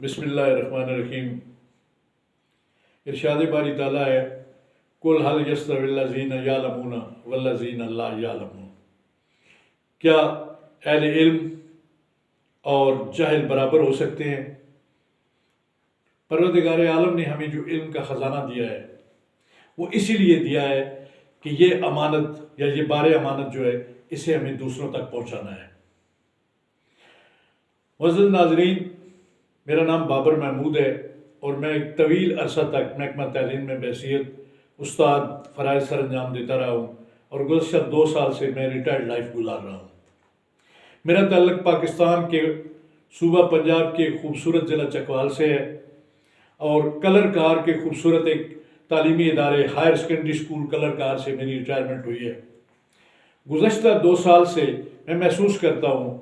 بسم اللہ الرحمن الرحیم۔ ارشاد باری تعالیٰ ہے قل هل یستوی الذین یعلمون والذین لا یعلمون۔ کیا اہل علم اور جاہل برابر ہو سکتے ہیں؟ پروردگار عالم نے ہمیں جو علم کا خزانہ دیا ہے وہ اسی لیے دیا ہے کہ یہ امانت یا یہ بار امانت جو ہے اسے ہمیں دوسروں تک پہنچانا ہے۔ معزز ناظرین، میرا نام بابر محمود ہے اور میں ایک طویل عرصہ تک محکمہ تعلیم میں بحیثیت استاد فرائض سر انجام دیتا رہا ہوں اور گزشتہ 2 سال سے میں ریٹائرڈ لائف گزار رہا ہوں۔ میرا تعلق پاکستان کے صوبہ پنجاب کے خوبصورت ضلع چکوال سے ہے اور کلر کار کے خوبصورت ایک تعلیمی ادارے ہائر سیکنڈری اسکول کلر کار سے میری ریٹائرمنٹ ہوئی ہے۔ گزشتہ 2 سال سے میں محسوس کرتا ہوں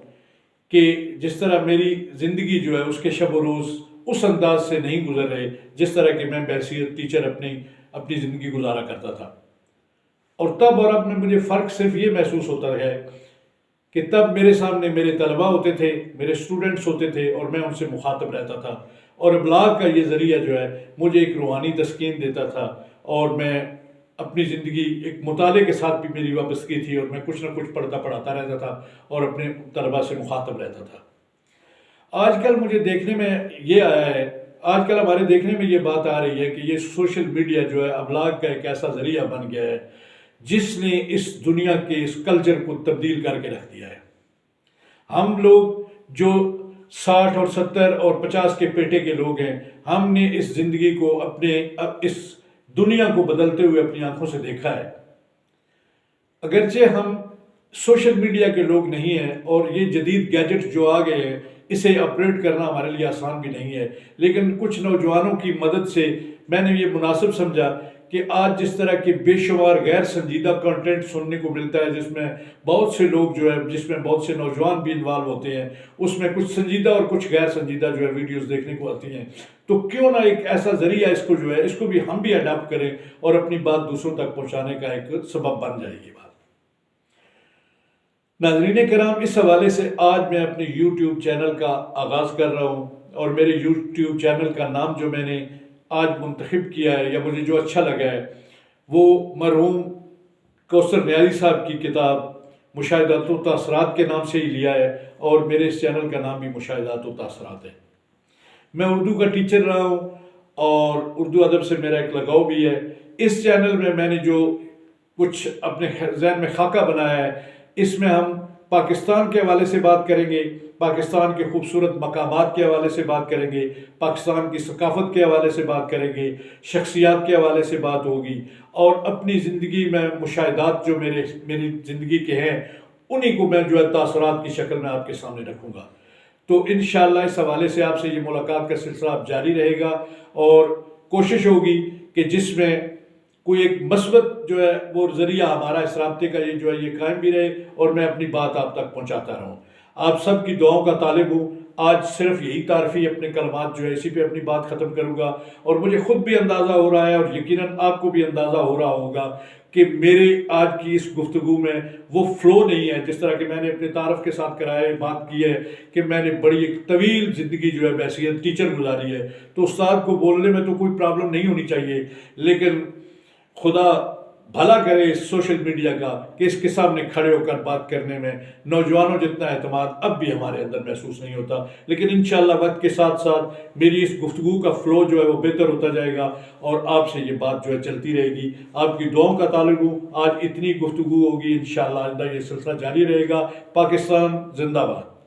کہ جس طرح میری زندگی جو ہے اس کے شب و روز اس انداز سے نہیں گزر رہے جس طرح کہ میں بحیثیت ٹیچر اپنی زندگی گزارا کرتا تھا۔ اور تب اور اب میں مجھے فرق صرف یہ محسوس ہوتا ہے کہ تب میرے سامنے میرے طلباء ہوتے تھے، میرے اسٹوڈنٹس ہوتے تھے اور میں ان سے مخاطب رہتا تھا، اور ابلاغ کا یہ ذریعہ جو ہے مجھے ایک روحانی تسکین دیتا تھا، اور میں اپنی زندگی ایک مطالعے کے ساتھ بھی میری وابستگی تھی اور میں کچھ نہ کچھ پڑھاتا رہتا تھا اور اپنے طلباء سے مخاطب رہتا تھا۔ آج کل مجھے دیکھنے میں یہ آیا ہے، آج کل ہمارے دیکھنے میں یہ بات آ رہی ہے کہ یہ سوشل میڈیا جو ہے ابلاغ کا ایک ایسا ذریعہ بن گیا ہے جس نے اس دنیا کے اس کلچر کو تبدیل کر کے رکھ دیا ہے۔ ہم لوگ جو 60 اور 70 اور 50 کے پیٹے کے لوگ ہیں، ہم نے اس زندگی کو اس دنیا کو بدلتے ہوئے اپنی آنکھوں سے دیکھا ہے۔ اگرچہ ہم سوشل میڈیا کے لوگ نہیں ہیں اور یہ جدید گیجٹ جو آ گئے ہیں اسے آپریٹ کرنا ہمارے لیے آسان بھی نہیں ہے، لیکن کچھ نوجوانوں کی مدد سے میں نے یہ مناسب سمجھا کہ آج جس طرح کے بے شمار غیر سنجیدہ کنٹینٹ سننے کو ملتا ہے جس میں بہت سے لوگ جو ہے جس میں بہت سے نوجوان بھی انوالو ہوتے ہیں، اس میں کچھ سنجیدہ اور کچھ غیر سنجیدہ جو ہے ویڈیوز دیکھنے کو آتی ہیں، تو کیوں نہ ایک ایسا ذریعہ اس کو جو ہے اس کو بھی ہم بھی اڈاپٹ کریں اور اپنی بات دوسروں تک پہنچانے کا ایک سبب بن جائے گی بات۔ ناظرین کرام، اس حوالے سے آج میں اپنے یوٹیوب چینل کا آغاز کر رہا ہوں، اور میرے یوٹیوب چینل کا نام جو میں نے آج منتخب کیا ہے یا مجھے جو اچھا لگا ہے وہ مرحوم کوثر نیازی صاحب کی کتاب مشاہدات و تاثرات کے نام سے ہی لیا ہے، اور میرے اس چینل کا نام بھی مشاہدات و تاثرات ہے۔ میں اردو کا ٹیچر رہا ہوں اور اردو ادب سے میرا ایک لگاؤ بھی ہے۔ اس چینل میں نے جو کچھ اپنے ذہن میں خاکہ بنایا ہے، اس میں ہم پاکستان کے حوالے سے بات کریں گے، پاکستان کے خوبصورت مقامات کے حوالے سے بات کریں گے، پاکستان کی ثقافت کے حوالے سے بات کریں گے، شخصیات کے حوالے سے بات ہوگی، اور اپنی زندگی میں مشاہدات جو میری زندگی کے ہیں انہی کو میں جو ہے تاثرات کی شکل میں آپ کے سامنے رکھوں گا۔ تو انشاءاللہ اس حوالے سے آپ سے یہ ملاقات کا سلسلہ اب جاری رہے گا، اور کوشش ہوگی کہ جس میں کوئی ایک مثبت جو ہے وہ ذریعہ ہمارا اس رابطے کا یہ قائم بھی رہے اور میں اپنی بات آپ تک پہنچاتا رہوں۔ آپ سب کی دعاؤں کا طالب ہوں۔ آج صرف یہی تعارفی اپنے کلمات جو ہے اسی پہ اپنی بات ختم کروں گا، اور مجھے خود بھی اندازہ ہو رہا ہے اور یقیناً آپ کو بھی اندازہ ہو رہا ہوگا کہ میرے آج کی اس گفتگو میں وہ فلو نہیں ہے جس طرح کہ میں نے اپنے تعارف کے ساتھ بات کی ہے کہ میں نے بڑی ایک طویل زندگی جو ہے بحیثیت ٹیچر گزاری ہے، تو استاد کو بولنے میں تو کوئی پرابلم نہیں ہونی چاہیے، لیکن خدا بھلا کرے سوشل میڈیا کا کہ اس کے سامنے کھڑے ہو کر بات کرنے میں نوجوانوں جتنا اعتماد اب بھی ہمارے اندر محسوس نہیں ہوتا، لیکن انشاءاللہ وقت کے ساتھ ساتھ میری اس گفتگو کا فلو جو ہے وہ بہتر ہوتا جائے گا اور آپ سے یہ بات جو ہے چلتی رہے گی۔ آپ کی دعاؤں کا طالب ہوں۔ آج اتنی گفتگو ہوگی، انشاءاللہ آئندہ یہ سلسلہ جاری رہے گا۔ پاکستان زندہ باد۔